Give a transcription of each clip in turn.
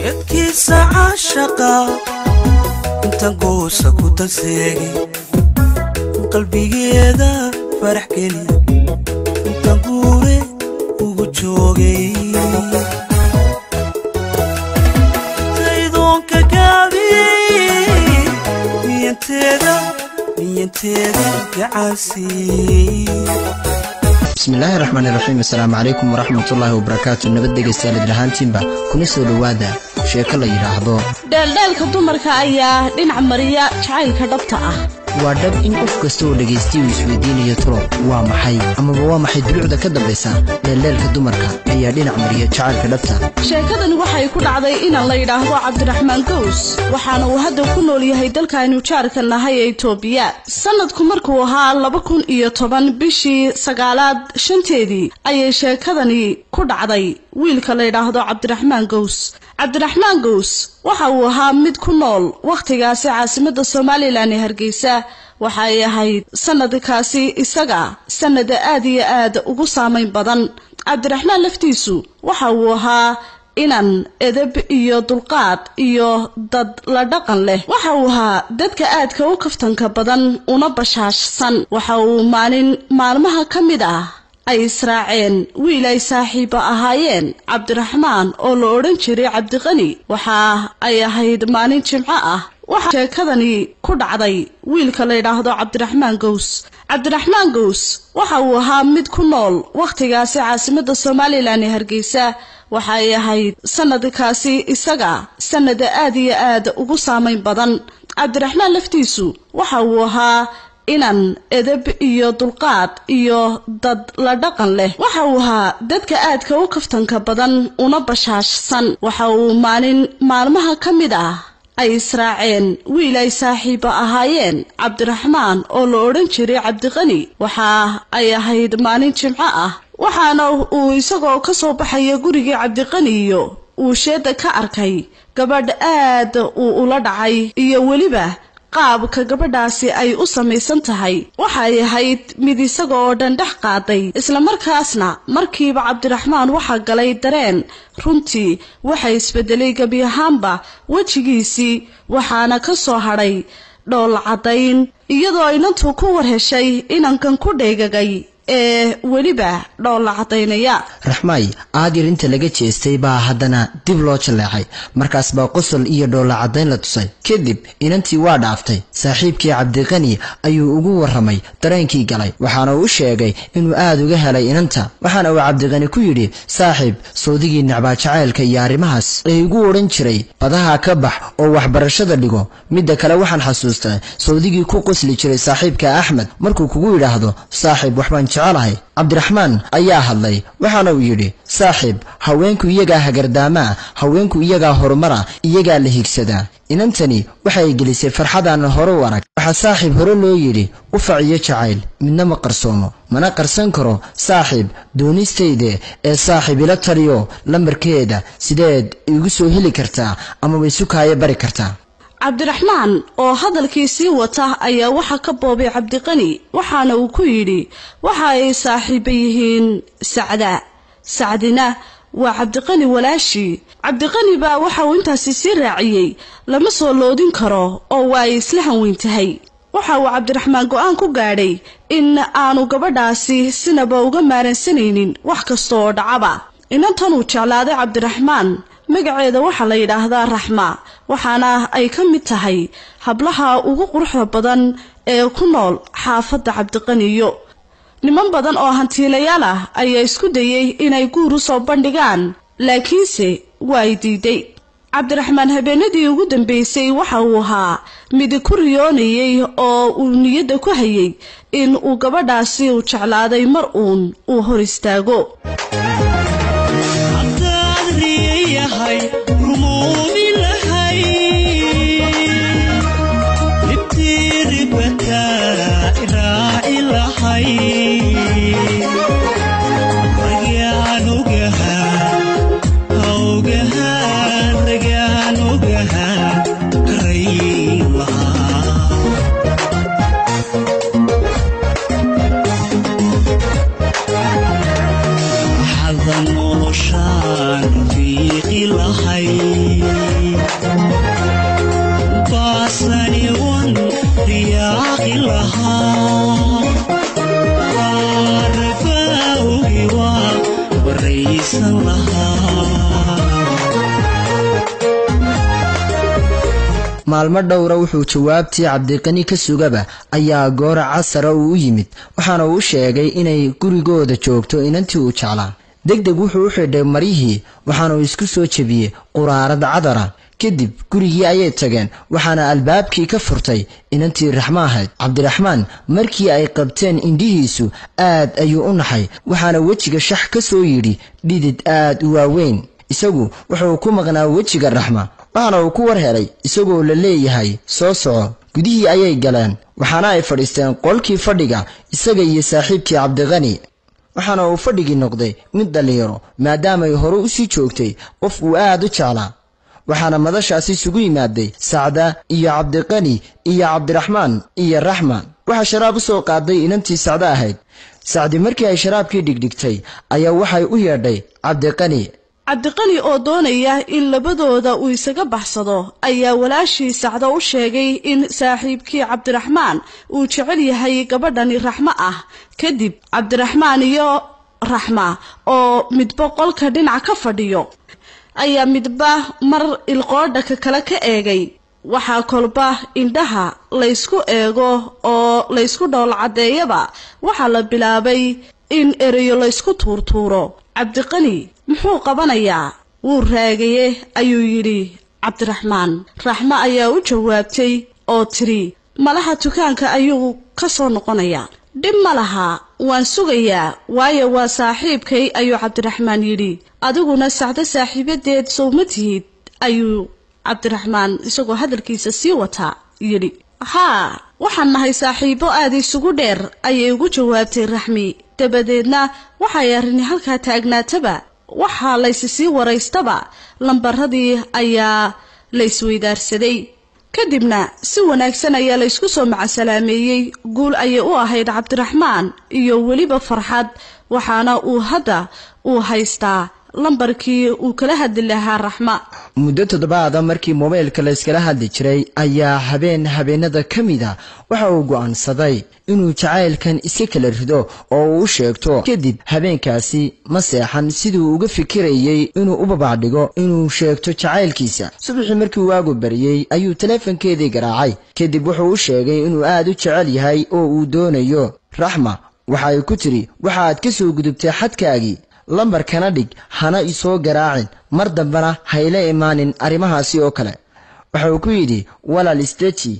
يدكيس عاشقا انت قوسا كنت سيغي قلبي هذا فرح كلي انت قوري وجوغي زيدون كقابي مينتيدا يا عاسي. بسم الله الرحمن الرحيم. السلام عليكم ورحمة الله وبركاته. نبدأ قصة لهانتينبا كنيسو لوادا شيكا لا يراهدو دالدالka dumarka ayaa dhinac mariya jacaylka dhabta ah. waa dhab in qof kasta oo dhageystiyo isweydiinayo tiro waa maxay ama waa maxay dulucda ka dambaysa daalka dumarka ayaa dhinac mariya jacaylka dhabta. sheekadan waxay ku dhacday in la yiraahdo Cabdiraxmaan Gaws waxaana uu hadda ku nool yahay dalkaanu jaarka nahay ee Itoobiya. sanadku markuu ahaa 2010 bishii 9aad shanteedii ayay sheekadani ku dhacday wiilka la yiraahdo Cabdiraxmaan Gaws. Cabdiraxmaan Gaws waxa uu ahaa mid ku nool waqtigaasi caasimadda Soomaaliland ee Hargeysa. waxa ay ahayd sanadkaasi isaga sanad aad iyo aad ugu saameyn badan. Cabdiraxmaan laftiisu waxa uu ahaa inan edeb iyo dulqaad iyo dad la dhaqan leh. waxa uu ahaa dadka aadka u kaftanka badan una bashaashsan. waxa uu maalmaha kamid ah ay israaceen wiil ay saaxiibo ahaayeen Cabdiraxmaan oo la oran jiray Cabdiqani. waxa ay ahayd maalin Jimco ah. waxa sheekadani ku dhacday wiilka la yiraahdo Cabdiraxmaan Gaws. Cabdiraxmaan Gaws waxa uu ahaa mid ku nool waqtigaasi caasimadda Soomaaliland ee Hargeysa. waxa ay ahayd sanadkaasi isaga sanad aad iyo aad ugu saameyn badan. Cabdiraxmaan laftiisu waxa uu ahaa inan edeb iyo dulqaad iyo dad la dhaqan leh. waxa uu ahaa dadka aadka u kaftanka badan una bashaashsan. waxa uu maalmaha kamid ah ay israaceen wiil ay saaxiibo ahaayeen Cabdiraxmaan oo la oran jiray Cabdiqani. waxa ay ahayd maalin Jimco ah. waxaana uu isagoo ka soo baxay gurigii Cabdiqani iyo uu sheeda ka arkay gabadh aad ula dhacay iyo waliba qaabka gabadhaasi ay u samaysan tahay. waxa ay ahayd mid isagoo dhandhax qaaday isla markaasna markiiba Cabdiraxmaan waxa galay dareen. runtii waxa isbedelay gabi ahaanba wajigiisii waxaana ka soo haray dhool cadayn iyadoo inantu ku warheshay inankan ku dheegagay ee waliba dhool cadaynaya. raxmay aadir inta laga jeestay baa haddana dib loo jaleecay. markaas baa qosol iyo dhool cadayn la tusay. kadib inantii waa dhaaftay. saaxiibkii Cabdiqani ayuu ugu waramay dareenkii galay. waxaana uu sheegay inuu aad uga helay inanta. waxaana uu Cabdiqani ku yiri saaxiib soodigii nacbaa jacaylka iyo arrimahaas ee ugu oran jiray badaha ka bax oo waxbarashada dhigo. midda kale waxaan xasuustaa soodigii ku qosli jiray saaxiibka Axmed markuu kugu yiraahdo saaxiib waxbaan jecelahay. Cabdiraxmaan ayaa hadlay. waxaana uu yiri saaxiib haweenku iyaga hagardaama haweenku iyaga horumara iyaga la higsada. inantani waxay gelisay farxadaan hore u arag. waxa saaxiib hore loo yiri u faciyo jacayl midna ma qarsoomo mana qarsan karo saaxiib doonistayde ee saaxiib ila taliyo lambarkeeda sideed igu soo heli kartaa ama way sukaaya bari kartaa. Cabdiraxmaan oo hadalkiisii wata ayaa waxa ka boobay Cabdiqani. waxaana uu ku yiri waxa ay saaxiibo yihiin Sacdina waa Cabdiqani walaashi. Cabdiqani baa waxa uu intaasi sii raaciyay lama soo loodin karo oo waa isla hanweyn tahay. waxa uu Cabdiraxmaan go'aan ku gaadhay in aanu gabadhaasi sinaba uga maaransanaynin wax kasta oo dhacaba. inantan uu jeclaaday Cabdiraxmaan magaceeda waxa la yiraahdaa Raxma. waxaana ay ka mid tahay hablaha ugu quruxda badan ee ku nool xaafadda Cabdiqaniyo. niman badan oo hantiilayaal ah ayaa isku dayay inay guur u soo bandhigaan laakiinse way diiday. Cabdiraxmaan habeenadii ugu dambeysay waxa uu ahaa mid ku riyoonayay oo uu niyada ku hayay in uu gabadhaasi u jeclaaday mar uu hor istaago. حظا ونشان في قلحي maalmo dhowra wuxuu jawaabtii Cabdiqani ka sugaba ayaa goor casar u yimid waxaana uu sheegay inay gurigooda joogto inantii uu jeclaa degdeg wuxuu u xidhay marihii waxaana uu isku soo jabiyay quraarad cadara kadib gurigii ayay tageen waxaana albaabkii ka furtay inantii Raxma ahayd Cabdiraxmaan markii ay qabteen indhihiisu aad ayuu u naxay waxaana wajiga shax ka soo yiri dhidid aad u waaweyn isagu wuxuu ku maqnaa wajiga Raxma waxaana uu ku war helay isagoo la leeyahay soo soco gudihii ayay galeen waxaana ay fadhiisteen qolkii fadhiga isaga iyo saaxiibkii Cabdiqani waxaana uu fadhigi noqday mid dhalinyaro maadaama ay hore u sii joogtay qof uu aad u jeclaa waxaana madashaasi isugu yimaaday Sacda iyo Cabdiqani iyo Cabdiraxmaan iyo Raxma waxa sharaab soo qaaday inantii Sacda ahayd Sacdi markii ay sharaabkii dhigdhigtay ayaa waxay u yeedhay Cabdiqani oo doonaya in labadooda uu isaga baxsado ayaa walaashii Sacda u sheegay in saaxiibkii Cabdiraxmaan uu jecel yahay gabadhani Raxma ah kadib Cabdiraxmaan iyo Raxma oo midba qolka dhinac ka fadhiyo ayaa midba mar ilqoodha kale ka eegay waxa kolba indhaha la isku eego oo la isku dhowl cadeeyaba waxa la bilaabay in erayo la isku tuurtuuro Cabdiqani muxuu qabanayaa wuu raagaye ayuu yiri Cabdiraxmaan Raxma ayaa u jawaabtay oo tiri malaha dukaanka ayuu ka soo noqonayaa dhib malaha waan sugayaa waayo waa saaxiibkay ayuu Cabdiraxmaan yiri adiguna Sacda saaxiibadeed soo ma tihid ayuu Cabdiraxmaan isagoo hadalkiisa sii wata yiri waxaan nahay saaxiibo aad isugu dheer ayay ugu jawaabtay Raxmi dabadeedna waxay arrin halka taagnaataba waxa la isii waraystaba lambaradii ayaa la isweydaarsaday kadibna si wanaagsan ayaa la isku soo macasalaameeyay guul ayay u ahayd Cabdiraxmaan iyo waliba farxad waxaana uu hadda u haystaa lambarkii uu kala hadli lahaa Raxma muddo toddobaad markii mobilka la iskala hadli jiray ayaa habeenada kamida waxa uu go'aansaday inuu jacaylkan iska kala rido oo uu sheegto kadib habeenkaasi ma seexan sidoo uga fikirayay inuu u babaadhigo inuu sheegto jacaylkiisa subaxii markii uu waagu bariyay ayuu telefonkeedii garaacay kadib wuxuu u sheegay inuu aad u jecel yahay oo uu doonayo Raxma waxa ay ku tiri waxaad ka soo gudubtay xadkaagii lambar kana dhig hana isoo garaacin mar dambana hayla imaanin arimahaasi oo kale waxa uu ku yidhi walaal isteji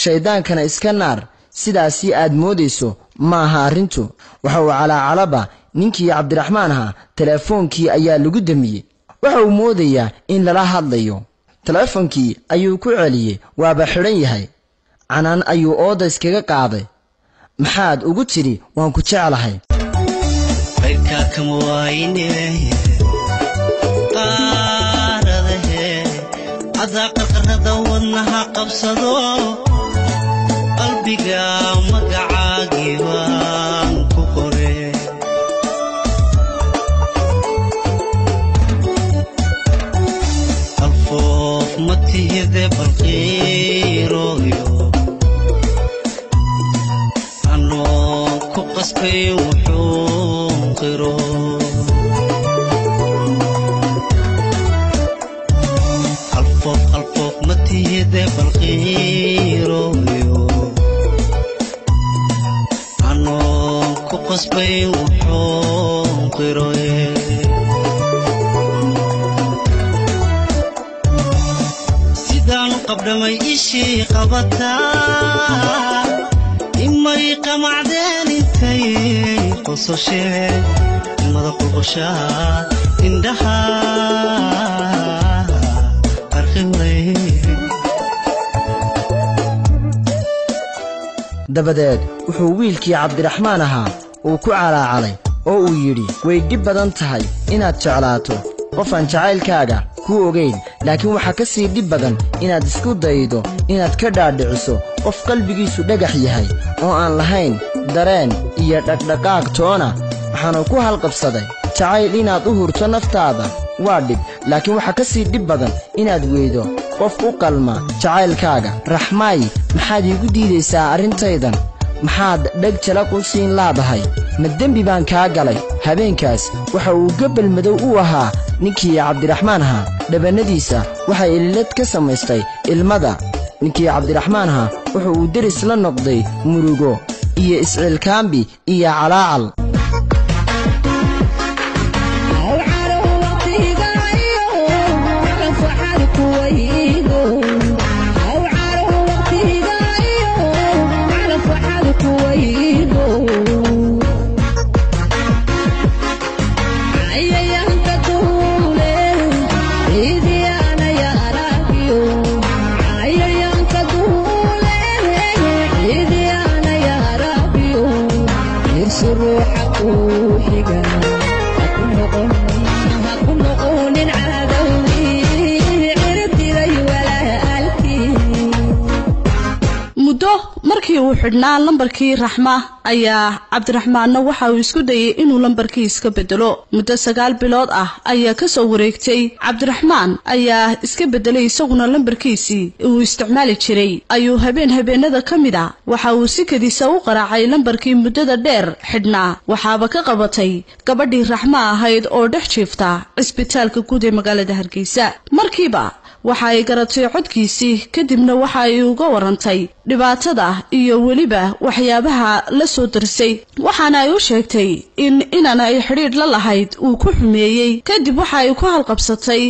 shaydaankana iska naar sidaasi aad moodayso ma aha arrintu waxa uu calaalaba ninkii Cabdiraxmaan ahaa telefoonkii ayaa lagu damiyay waxa uu moodayaa in lala hadlayo telefoonkii ayuu ku celiyay waaba xidhan yahay canaan ayuu ooda iskaga qaaday maxaad ugu tiri waan ku jecelahay كم ويني قارده عذاق قرده ونها قبصدو قلبي مقعاقي وانكو قري الفوف متيذ بالقيرو أنو كو قسقي الفوق متيده بالغيرو عنو كقصبي وحوقرو سيدان قبل ما يشي قبطا إما يقمع دين انتي قصوشي المذاق الغشاء اندها أرخي dabadeed wuxuu wiilkii Cabdiraxmaan ahaa uu ku calaacalay oo uu yiri way dib badan tahay inaad jeclaato qof aan jacaylkaaga ku ogeyn laakiin waxa ka sii dib badan inaad isku daydo inaad ka dhaadhiciso qof qalbigiisu dhagax yahay oo aan lahayn dareen iyo dhaqdhaqaaq toona waxaanu ku halqabsaday jacayl inaad u hurto naftaada waa dhib laakiin waxa ka sii dib badan inaad weydo qof u qalma jacaylkaaga Raxmaay maxaad igu diidaysaa arrintaydan maxaad dhag jala ku siin laadahay ma dembi baan kaa galay habeenkaas waxa uu gabal madow u ahaa ninkii cabdiraxmaan ahaa dhabanadiisa waxay ililad ka samaystay ilmada ninkii cabdiraxmaan ahaa wuxuu uu deris la noqday murugo iyo isciilkaambi iyo calaacal markii uu xidhnaa lambarkii raxma ayaa cabdiraxmaanna waxa uu isku dayay inuu lambarkii iska bedelo muddo 9 bilood ah ayaa ka soo wareegtay cabdiraxmaan ayaa iska bedelay isaguna lambarkiisii uu isticmaali jiray ayuu habeenada kamida waxa uu si kadisa u qaraacay lambarkii muddada dheer xidhnaa waxaaba ka qabatay gabadhii raxma ahayd oo dhex jiifta isbitaalka guud ee magaalada Hargeysa markiiba waxa ay garatay codkiisii kadibna waxa ay uga warantay dhibaatada iyo waliba waxyaabaha la soo darsay waxaana ay u sheegtay in inana ay xiriir la lahayd uu ku xumeeyay kadib waxa ay ku halqabsatay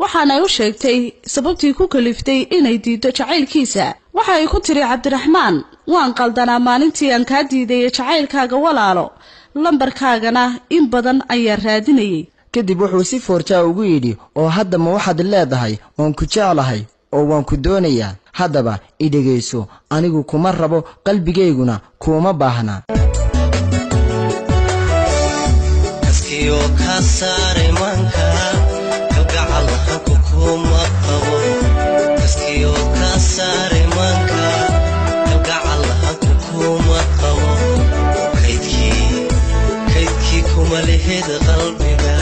waxaana ay u sheegtay sababtii ku kaliftay inay diido jacaylkiisa waxa ay ku tiri cabdiraxmaan waan qaldanaa maalintii aan ka diiday jacaylkaaga walaalo lambarkaagana in badan ayaa raadinayay kadib wuxuu si foorjaa ugu yidhi oo hadda ma waxaad leedahay waan ku jeclahay oo waan ku doonayaa haddaba i dhegayso anigu kuma rabo qalbigayguna kuma baahna kaskiyo ka saaray manka kalgacal hanku kuma qabo kaskiyo ka saaray manka kalgacal hanku kuma qabo kaydkii kuma lehed qalbiga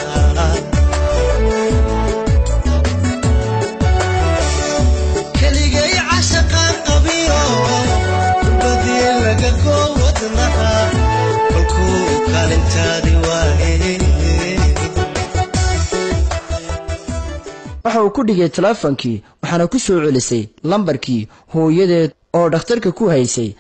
waxa uu ku dhigay teleefankii waxaana ku soo celisay lambarkii hooyadeed oo dhakhtarka ku haysay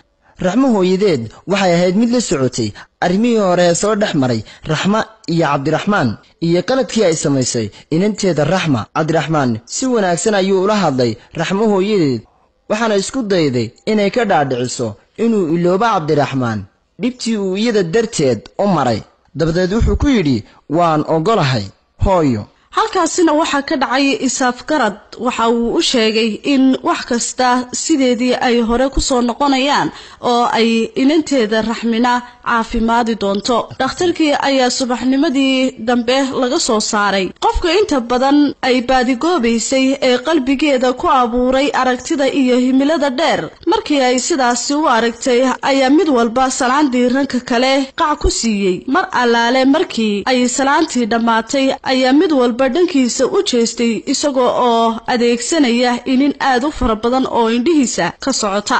raxmo hooyadeed waxay ahayd mid la socotay arrimihii hore soo dhex maray raxma iyo cabdiraxmaan iyo qaladkii ay samaysay inanteeda raxma cabdiraxmaan si wanaagsan ayuu ula hadlay raxmo hooyadeed waxaana isku dayday inay ka dhaadhiciso inuu iloobo cabdiraxmaan dhibtii uu iyada darteed u maray dabadeed wuxuu ku yidhi waan ogolahay hooyo halkaasina waxa ka dhacay isaaf garad waxa uu u sheegay in wax kasta sideedii ay hore ku soo noqonayaan oo ay inanteeda raxmina caafimaadi doonto dhakhtarkii ayaa subaxnimadii dambe laga soo saaray qofka inta badan ay baadigoobaysay ee qalbigeeda ku abuuray aragtida iyo himilada dheer markii ay sidaasi u aragtay ayaa mid walba salaan diiranka kale qac ku siiyey mar allaale markii ay salaantii dhammaatay ayaa mid walba dhankiisa u jeestay isagoo oo adeegsanaya inin aad u fara badan oo indhihiisa ka socota